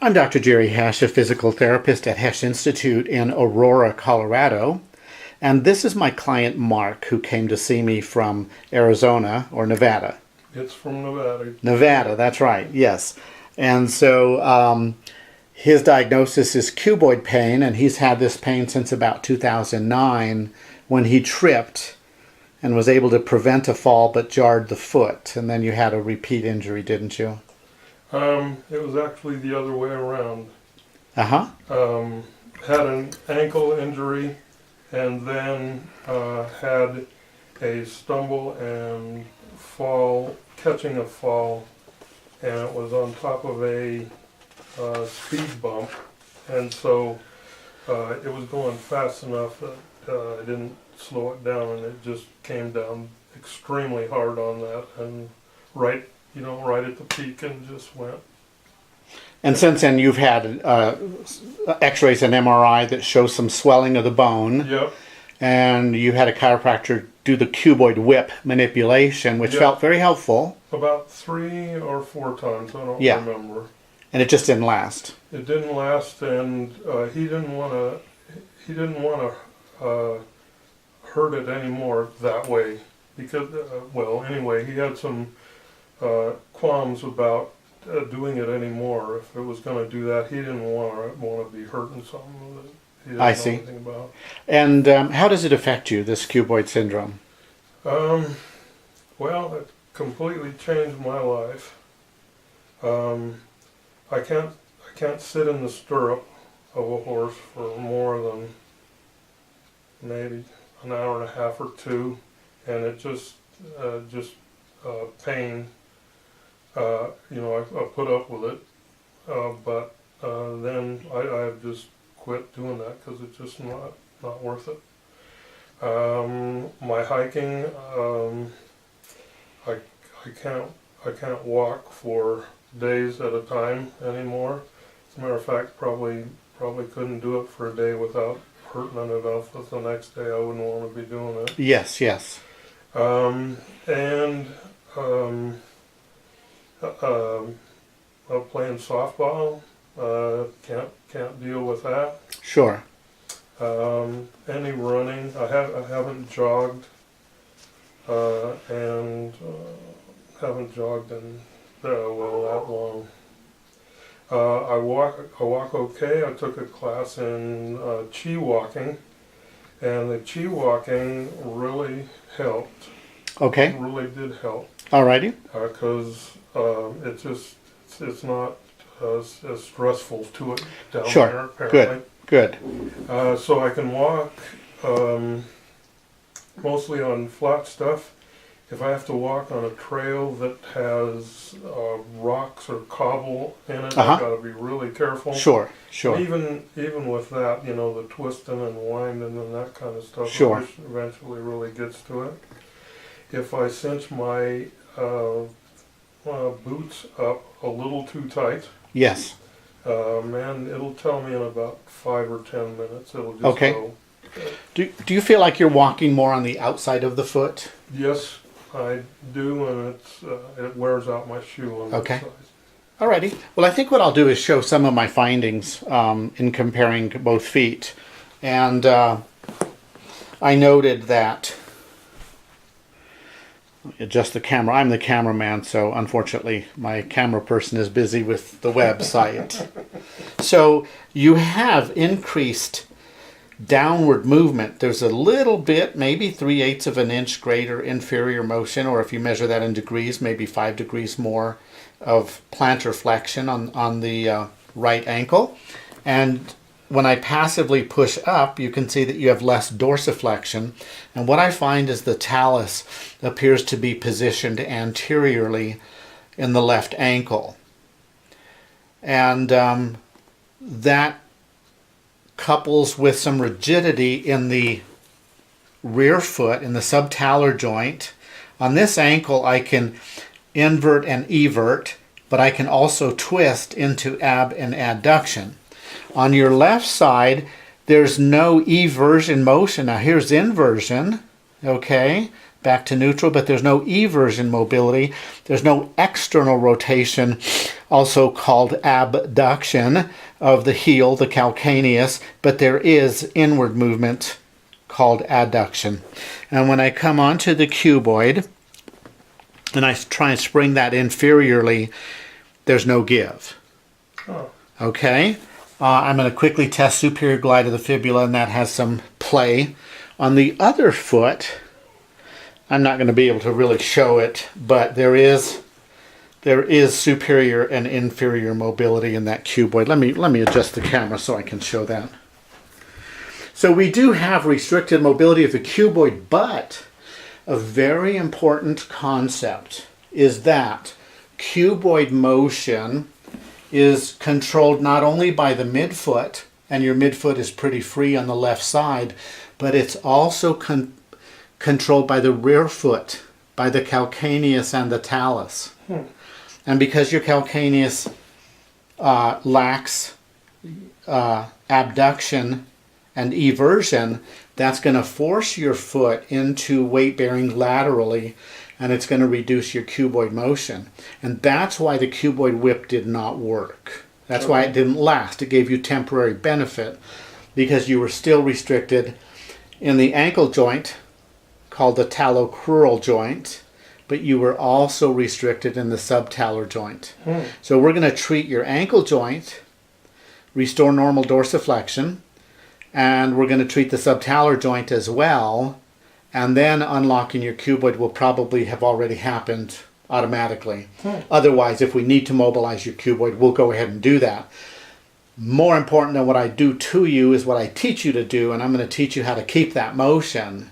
I'm Dr. Jerry Hesch, a physical therapist at Hesch Institute in Aurora, Colorado. And this is my client Mark, who came to see me from Arizona or Nevada. It's from Nevada. Nevada, that's right, yes. And so his diagnosis is cuboid pain, and he's had this pain since about 2009 when he tripped and was able to prevent a fall but jarred the foot. And then you had a repeat injury, didn't you? It was actually the other way around. Uh-huh. Had an ankle injury and then had a stumble and fall, catching a fall, and it was on top of a speed bump, and so it was going fast enough that I didn't slow it down, and it just came down extremely hard on that, and right at the peak, and just went. And since then you've had x-rays and MRI that show some swelling of the bone. Yep. And you had a chiropractor do the cuboid whip manipulation, which felt very helpful. About 3 or 4 times, I don't remember. And it just didn't last. It didn't last, and he didn't want to hurt it anymore that way, because anyway, he had some qualms about doing it anymore. If it was going to do that, he didn't want to be hurting something that he didn't know anything about. And how does it affect you, this cuboid syndrome? Well, it completely changed my life. I can't sit in the stirrup of a horse for more than maybe an hour and a half or 2, and it just pain. I put up with it, but then I've just quit doing that because it's just not worth it. My hiking, I can't walk for days at a time anymore. As a matter of fact, probably couldn't do it for a day without hurting it enough that the next day I wouldn't want to be doing it. Yes. Playing softball, can't deal with that. Sure. Any running, I haven't jogged, and haven't jogged in that long. I walk okay. I took a class in chi walking, and the chi walking really helped. Okay. It really did help. Alrighty. Because it's not as stressful to it down sure. there, apparently. Good. So I can walk mostly on flat stuff. If I have to walk on a trail that has rocks or cobble in it, I've got to be really careful. Sure. Even with that, the twisting and winding and that kind of stuff, sure. Which eventually really gets to it. If I cinch my boots up a little too tight, yes, man, it'll tell me in about 5 or 10 minutes. It'll just go. Do you feel like you're walking more on the outside of the foot? Yes, I do, and it wears out my shoe on that side. Alrighty. Well, I think what I'll do is show some of my findings in comparing both feet. And I noted that, adjust the camera. I'm the cameraman, so unfortunately my camera person is busy with the website. So you have increased downward movement. There's a little bit, maybe 3/8 of an inch greater inferior motion, or if you measure that in degrees, maybe 5 degrees more of plantar flexion on the right ankle. And when I passively push up, you can see that you have less dorsiflexion. And what I find is the talus appears to be positioned anteriorly in the left ankle. And that couples with some rigidity in the rear foot, in the subtalar joint. On this ankle, I can invert and evert, but I can also twist into ab and adduction. On your left side, there's no eversion motion. Now here's inversion, okay? back to neutral, but there's no eversion mobility. There's no external rotation, also called abduction of the heel, the calcaneus, but there is inward movement called adduction. And when I come onto the cuboid and I try and spring that inferiorly, there's no give. Oh. Okay? I'm going to quickly test superior glide of the fibula, and that has some play. On the other foot, I'm not going to be able to really show it, but there is superior and inferior mobility in that cuboid. Let me adjust the camera so I can show that. So we do have restricted mobility of the cuboid, but a very important concept is that cuboid motion is controlled not only by the midfoot, and your midfoot is pretty free on the left side, but it's also controlled by the rear foot, by the calcaneus and the talus. And because your calcaneus lacks abduction and eversion, that's going to force your foot into weight bearing laterally, and it's going to reduce your cuboid motion. And that's why the cuboid whip did not work. That's why it didn't last. It gave you temporary benefit because you were still restricted in the ankle joint, called the talocrural joint, but you were also restricted in the subtalar joint. So we're going to treat your ankle joint, restore normal dorsiflexion, and we're going to treat the subtalar joint as well, and then unlocking your cuboid will probably have already happened automatically. Otherwise, if we need to mobilize your cuboid, we'll go ahead and do that. More important than what I do to you is what I teach you to do, and I'm going to teach you how to keep that motion.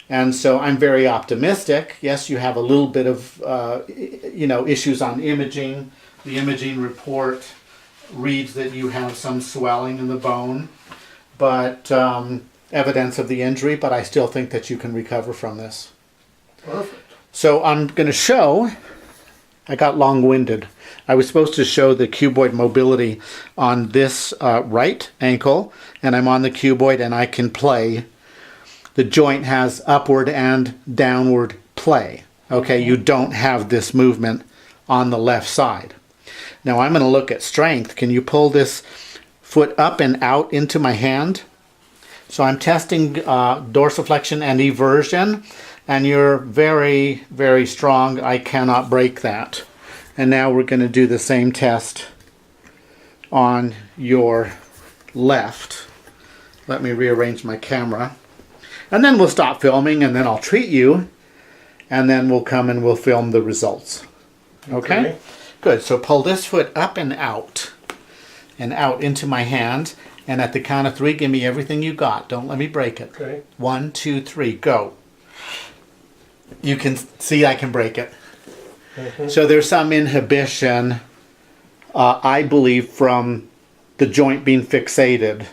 And so I'm very optimistic. Yes, you have a little bit of issues on imaging. The imaging report reads that you have some swelling in the bone, but evidence of the injury, but I still think that you can recover from this. Perfect. So I'm going to show, I got long-winded. I was supposed to show the cuboid mobility on this right ankle, and I'm on the cuboid and I can play. The joint has upward and downward play. Okay, you don't have this movement on the left side. Now I'm going to look at strength. Can you pull this foot up and out into my hand? So I'm testing dorsiflexion and eversion, and you're very, very strong. I cannot break that. And now we're going to do the same test on your left. Let me rearrange my camera. And then we'll stop filming, and then I'll treat you, and then we'll come and we'll film the results. Okay? Good. So pull this foot up and out into my hand. And at the count of 3, give me everything you got. Don't let me break it. Okay. 1, 2, 3, go. You can see I can break it. So there's some inhibition, I believe, from the joint being fixated.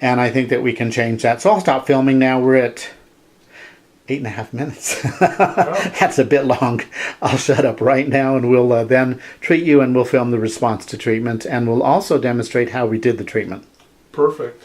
And I think that we can change that. So I'll stop filming now. We're at 8.5 minutes. That's a bit long. I'll shut up right now, and we'll then treat you, and we'll film the response to treatment, and we'll also demonstrate how we did the treatment. Perfect.